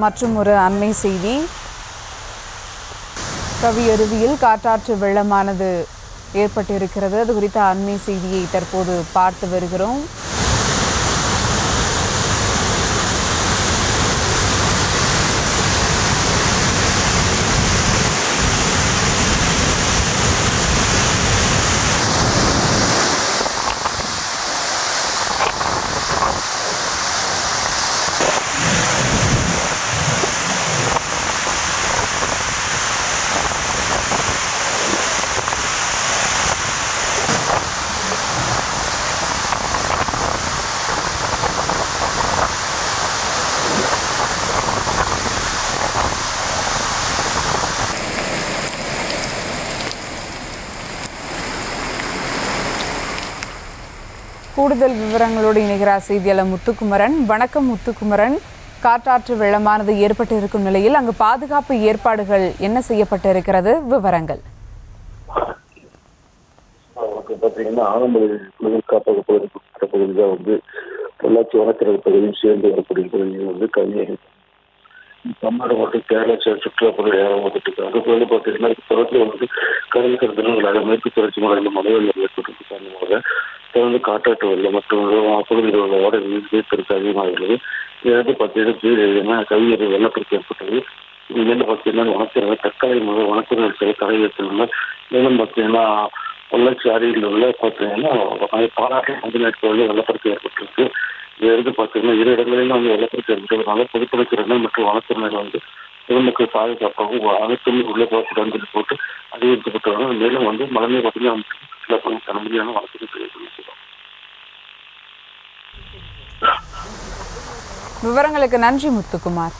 மற்றும் ஒரு அண்மை செய்தி. கவியருவியில் காட்டாற்று வெள்ளமானது ஏற்பட்டிருக்கிறது. அது குறித்த அண்மை செய்தியை தற்போது பார்த்து வருகிறோம். கூடுதல் விவரங்களோடு இணைகிறார் செய்தியாளர் முத்துக்குமரன். வணக்கம் முத்துக்குமரன். காட்டாற்று வெள்ளமானது ஏற்பட்டிருக்கும் நிலையில் அங்கு பாதுகாப்பு ஏற்பாடுகள் என்ன செய்யப்பட்டிருக்கிறது? விவரங்கள். பார்த்தீங்கன்னா ஆலம்புழை புலிகள் காப்பக பகுதியில் வந்து பொள்ளாச்சி வனக்கரை பகுதியும் சேர்ந்து வரக்கூடிய பகுதியில் வந்து கவிஞர் தமிழ்நாடு மற்றும் கேரளா சுற்றுலாப்பகுதி வந்துட்டு அதுக்கு வந்து பார்த்தீங்கன்னா தொடர்ந்து வந்து கடல் சில தினங்களாக மேற்கு தொடர்ச்சி மலையில் மலைவெள்ளம் ஏற்பட்டது காரணமாக தொடர்ந்து காட்டாற்று வெள்ளம் மற்றும் பகுதியில் உள்ள ஓடை நீர்த்திற்கு அதிகமாகிறது. இது வந்து பார்த்தீங்கன்னா கவிஞர் வெள்ளப்பெருக்கு ஏற்பட்டது. இங்கிருந்து பார்த்தீங்கன்னா வனத்துறை தற்காலிக முதல் வனத்துறை சில தடை ஏற்பட்டுள்ள மேலும் பார்த்தீங்கன்னா பொள்ளாச்சி அருகில் உள்ள பார்த்தீங்கன்னா பாராட்டு அந்த நேரத்தில் வெள்ளப்பெருக்கு ஏற்பட்டிருக்கு. இது வந்து பார்த்தீங்கன்னா இரு இடங்களிலும் வந்து வெள்ளப்பெருக்கு ஏற்பட்டதுனால பொதுப்பணித்துறையினர் மற்றும் வனத்துறையினர் வந்து பொதுமக்கள் பாதுகாப்பாகவும் அனைத்துமே உள்ளே போட்டு போட்டு அதிகரிக்கப்பட்டவங்க மேலும் வந்து மழைநீர் பார்த்தீங்கன்னா சுற்றுலா பயணம் தனிமையான வனத்துறை விவரங்களுக்கு நன்றி முத்துக்குமார்.